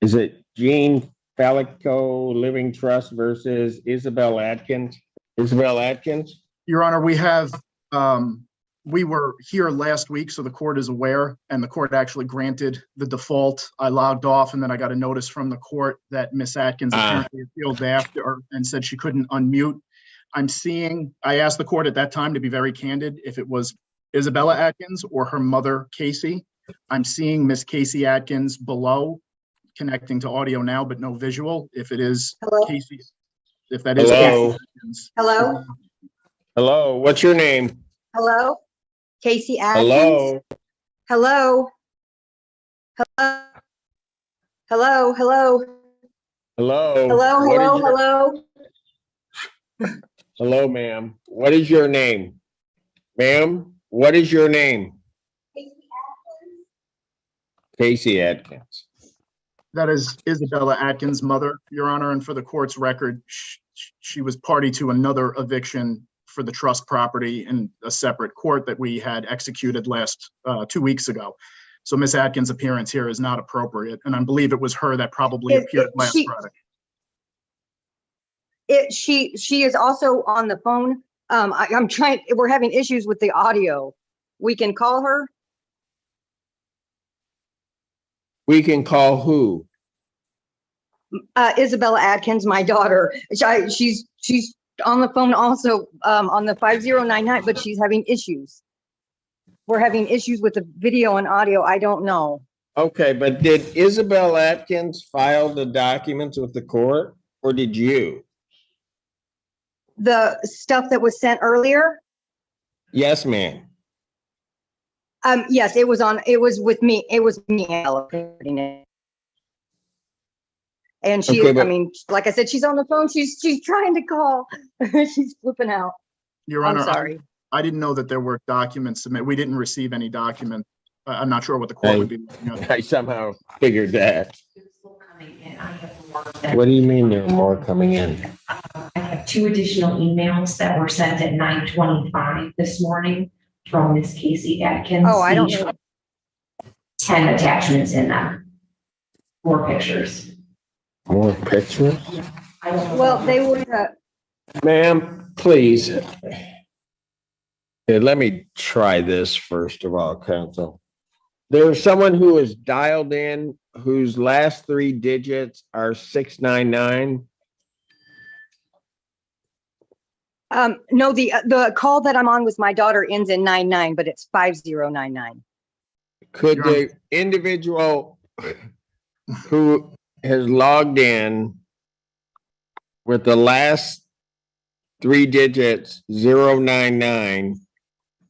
Is it Jean Falico Living Trust versus Isabel Atkins? Isabel Atkins? Your Honor, we were here last week, so the court is aware, and the court actually granted the default. I logged off, and then I got a notice from the court that Miss Atkins apparently appealed after and said she couldn't unmute. I asked the court at that time, to be very candid, if it was Isabella Atkins or her mother, Casey. I'm seeing Miss Casey Atkins below, connecting to audio now, but no visual. If it is Hello? Casey, if that is Hello? Casey Atkins. Hello? Hello, what's your name? Hello? Casey Atkins? Hello? Hello? Hello? Hello? Hello? Hello? Hello? What is Hello? your- Hello? Hello, ma'am. What is your name? Ma'am, what is your name? Casey Atkins. That is Isabella Atkins' mother, Your Honor, and for the court's record, she was party to another eviction for the trust property in a separate court that we had executed 2 weeks ago. So Miss Atkins' appearance here is not appropriate, and I believe it was her that probably appeared last Friday. She is also on the phone. We're having issues with the audio. We can call her. We can call who? Isabella Atkins, my daughter. She's on the phone also, on the 5099, but she's having issues. We're having issues with the video and audio. I don't know. Okay, but did Isabel Atkins file the documents with the court, or did you? The stuff that was sent earlier. Yes, ma'am. Yes, it was with me. It was me allocating it. And she, Okay, but- I mean, like I said, she's on the phone. She's trying to call. She's flipping out. Your I'm Honor, sorry. I didn't know that there were documents submitted. We didn't receive any document. I'm not sure what the court would be looking at. I somehow figured that. There's still coming in. I have more What do you mean there are more coming in? I have 2 additional emails that were sent at 9:25 this morning from Miss Casey Atkins. Oh, I don't Each know. 10 attachments in them. More pictures. More pictures? I don't know. Well, they were, Ma'am, please. Here, let me try this first of all, counsel. There's someone who is dialed in whose last 3 digits are 699. no, the call that I'm on with my daughter ends in 99, but it's 5099. Could the individual who has logged in with the last 3 digits 099,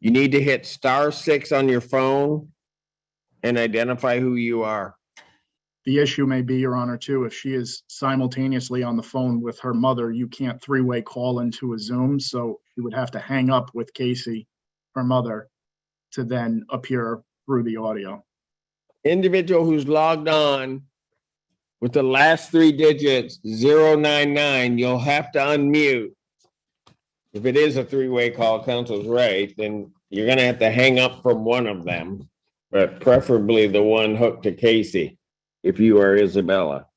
you need to hit *6 on your phone and identify who you are. The issue may be, Your Honor, too, if she is simultaneously on the phone with her mother, you can't 3-way call into a Zoom, so you would have to hang up with Casey, her mother, to then appear through the audio. Individual who's logged on with the last 3 digits 099, you'll have to unmute. If it is a 3-way call, counsel's right, then you're gonna have to hang up from one of them, but preferably the one hooked to Casey, if you are Isabella.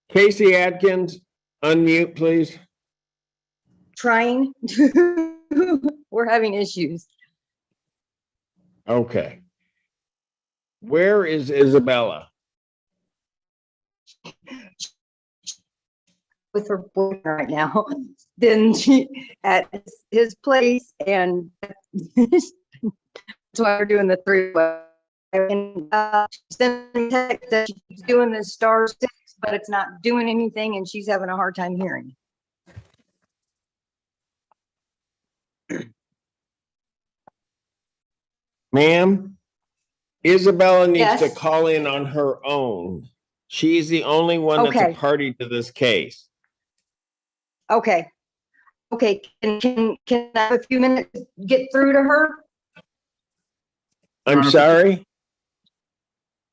Casey Atkins, unmute, please. Trying. We're having issues Okay. Where is Isabella? with her boyfriend right now. Then she at his place, and that's why we're doing the 3-way. And she sent me a text that she's doing the *6, but it's not doing anything, and she's having a hard time hearing. Ma'am, Isabella needs to Yes. call in on her own. She's the only one that's Okay. a party to this case. Okay. Okay, can I have a few minutes to get through to her? I'm sorry?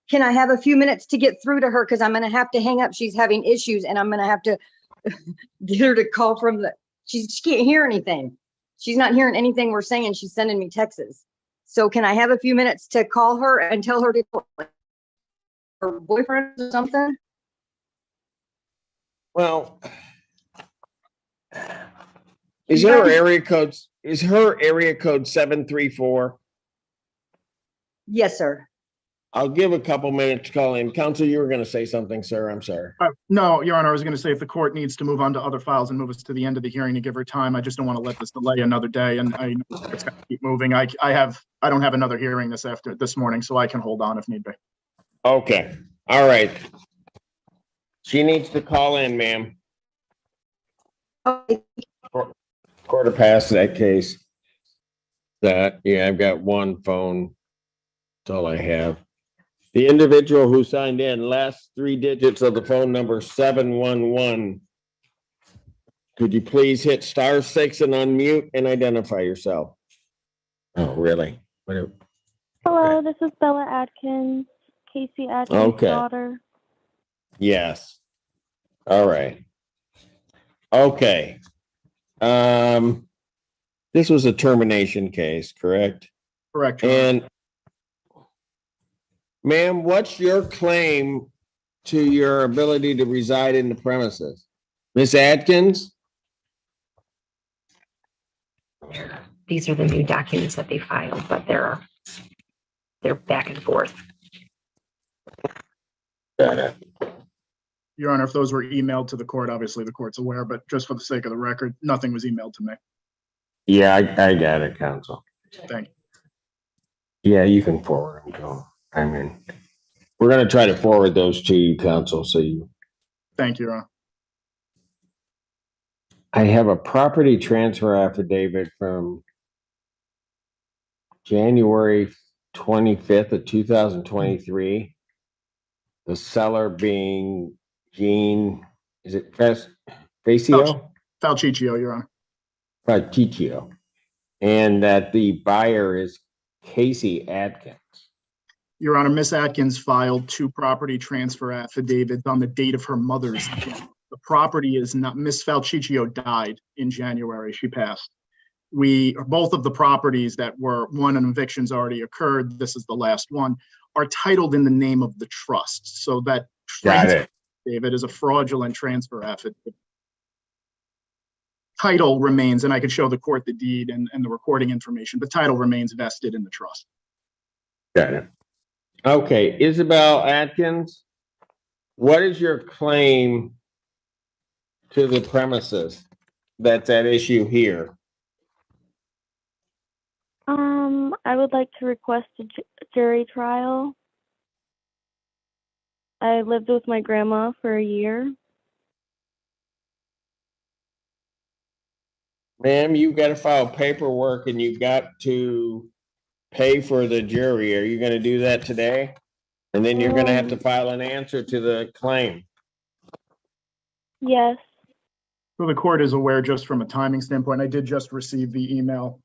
Can I have a few minutes to get through to her? Because I'm gonna have to hang up. She's having issues, and I'm gonna have to get her to call from she can't hear anything. She's not hearing anything we're saying. She's sending me texts. So can I have a few minutes to call her and tell her to her boyfriend or something? Well, is her area code 734? Yes, sir. I'll give a couple minutes to call in. Counsel, you were going to say something, sir. I'm sorry. No, Your Honor, I was going to say if the court needs to move on to other files and move us to the end of the hearing to give her time, I just don't want to let this delay another day, and I know it's going to keep moving. I don't have another hearing this morning, so I can hold on if need be. Okay. All right. She needs to call in, ma'am. Okay. Quarter past that case. I've got one phone. That's all I have. The individual who signed in, last three digits of the phone number 711. Could you please hit *6 and unmute and identify yourself? Oh, really? Hello, this is Bella Atkins, Casey Atkins' daughter. Yes. All right. Okay. This was a termination case, correct? Correct, Your Honor. And ma'am, what's your claim to your ability to reside in the premises? Miss Atkins? These are the new documents that they filed, but they're back and forth. Your Honor, if those were emailed to the court, obviously the court's aware, but just for the sake of the record, nothing was emailed to me. Yeah, I got it, counsel. Thank you. Yeah, you can forward them to them. I mean, we're going to try to forward those to you, counsel, so you. Thank you, Your Honor. I have a property transfer affidavit from January 25th of 2023. The seller being Gene, is it Facio? Falciccio, Your Honor. Falciccio. And that the buyer is Casey Atkins. Your Honor, Miss Atkins filed 2 property transfer affidavits on the date of her mother's death. The property is not, Miss Falciccio died in January. She passed. Both of the properties that were, one, an eviction's already occurred. This is the last one, are titled in the name of the trust. So that affidavit is a fraudulent transfer affidavit. Title remains, and I could show the court the deed and the recording information, but title remains vested in the trust. Got it. Okay, Isabel Atkins, what is your claim to the premises that's at issue here? I would like to request a jury trial. I lived with my grandma for a year. Ma'am, you've got to file paperwork and you've got to pay for the jury. Are you going to do that today? And then you're going to have to file an answer to the claim. Yes. So the court is aware, just from a timing standpoint, I did just receive the email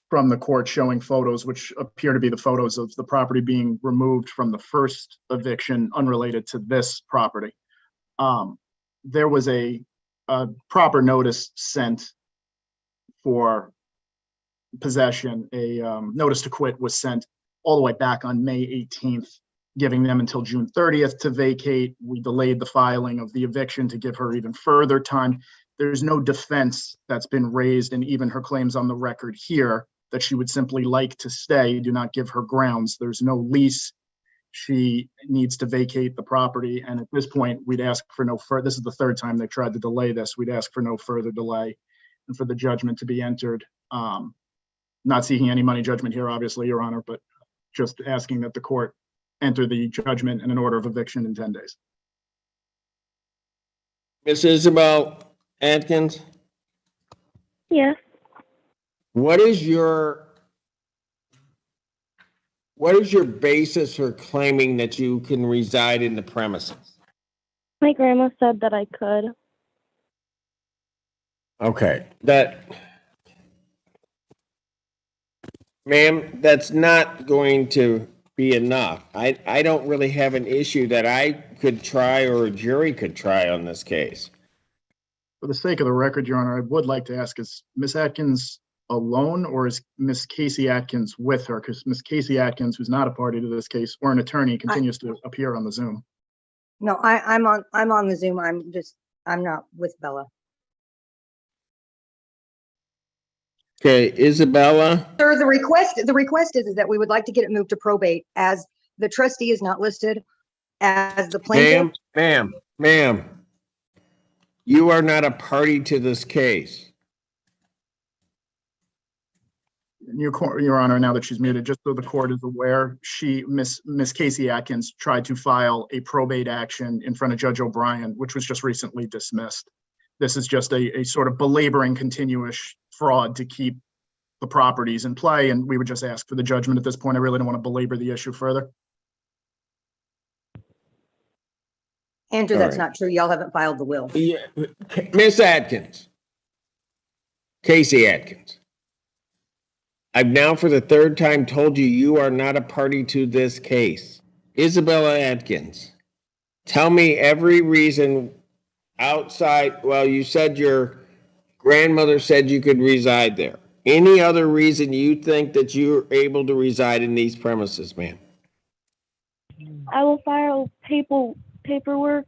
from the court showing photos, which appear to be the photos of the property being removed from the first eviction unrelated to this property. There was a proper notice sent for possession. A notice to quit was sent all the way back on May 18th, giving them until June 30th to vacate. We delayed the filing of the eviction to give her even further time. There's no defense that's been raised, and even her claims on the record here that she would simply like to stay do not give her grounds. There's no lease. She needs to vacate the property, and at this point, we'd ask for no further. This is the third time they tried to delay this. We'd ask for no further delay and for the judgment to be entered. Not seeking any money judgment here, obviously, Your Honor, but just asking that the court enter the judgment and an order of eviction in 10 days. Miss Isabel Atkins? Yes. What is your basis for claiming that you can reside in the premises? My grandma said that I could. Okay, ma'am, that's not going to be enough. I don't really have an issue that I could try or a jury could try on this case. For the sake of the record, Your Honor, I would like to ask, is Ms. Atkins alone, or is Miss Casey Atkins with her? Because Miss Casey Atkins, who's not a party to this case or an attorney, continues to appear on the Zoom. No, I'm on the Zoom. I'm not with Bella. Okay, Isabella, Sir, the request is that we would like to get it moved to probate as the trustee is not listed as the plaintiff. ma'am, you are not a party to this case. Your Honor, now that she's muted, just so the court is aware, Miss Casey Atkins tried to file a probate action in front of Judge O'Brien, which was just recently dismissed. This is just a sort of belaboring continuous fraud to keep the properties in play, and we would just ask for the judgment at this point. I really don't want to belabor the issue further. Andrew, All that's right. not true. Y'all haven't filed the will. Yeah, Miss Atkins, Casey Atkins, I've now for the third time told you you are not a party to this case. Isabella Atkins, tell me every reason outside, well, you said your grandmother said you could reside there. Any other reason you think that you're able to reside in these premises, ma'am? I will file paperwork.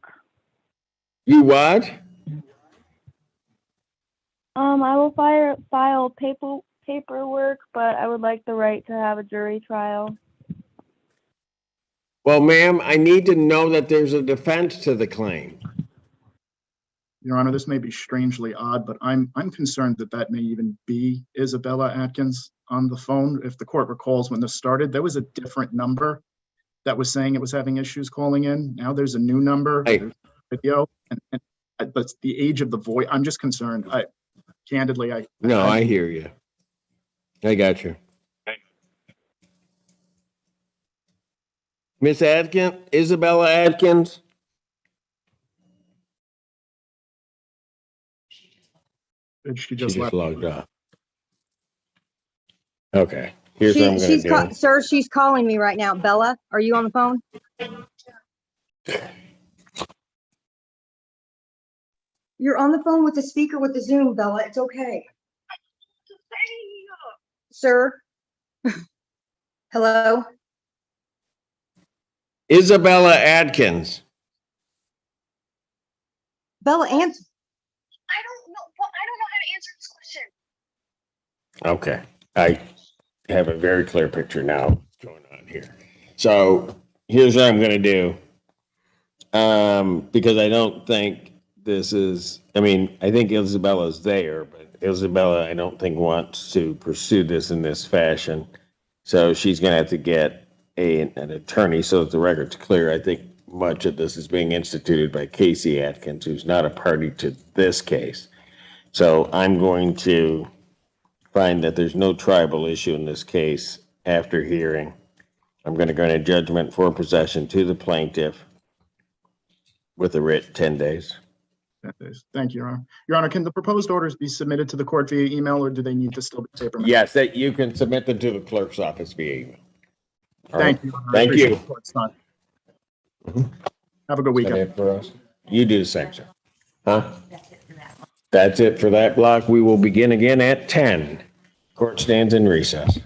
You what? I will file paperwork, but I would like the right to have a jury trial. Well, ma'am, I need to know that there's a defense to the claim. Your Honor, this may be strangely odd, but I'm concerned that may even be Isabella Atkins on the phone. If the court recalls, when this started, there was a different number that was saying it was having issues calling in. Now there's a new number, video, but the age of the voice, I'm just concerned. I hear you. I got you. Miss Atkins, Isabella Atkins? She just left. Logged off. Okay. Here's what I'm going to do. Sir, she's calling me right now. Bella, are you on the phone? You're on the phone with the speaker with the Zoom, Bella. It's okay. Sir? Hello? Isabella Atkins. Bella, answer. I don't know how to answer this question. Okay. I have a very clear picture now of what's going on here. So here's what I'm going to do. Because I don't think this is, I think Isabella's there, but Isabella, I don't think wants to pursue this in this fashion. So she's going to have to get an attorney so that the record's clear. I think much of this is being instituted by Casey Atkins, who's not a party to this case. So I'm going to find that there's no tribal issue in this case after hearing. I'm going to grant a judgment for possession to the plaintiff with a writ 10 days. Thank you, Your Honor. Your Honor, can the proposed orders be submitted to the court via email, or do they need to still be paper? Yes, that you can submit them to the clerk's office via email. Thank you, Your Honor. Thank you. Have a good weekend. Is that it for us? You do the same, sir. Huh? That's it for that block. We will begin again at 10. Court stands in recess.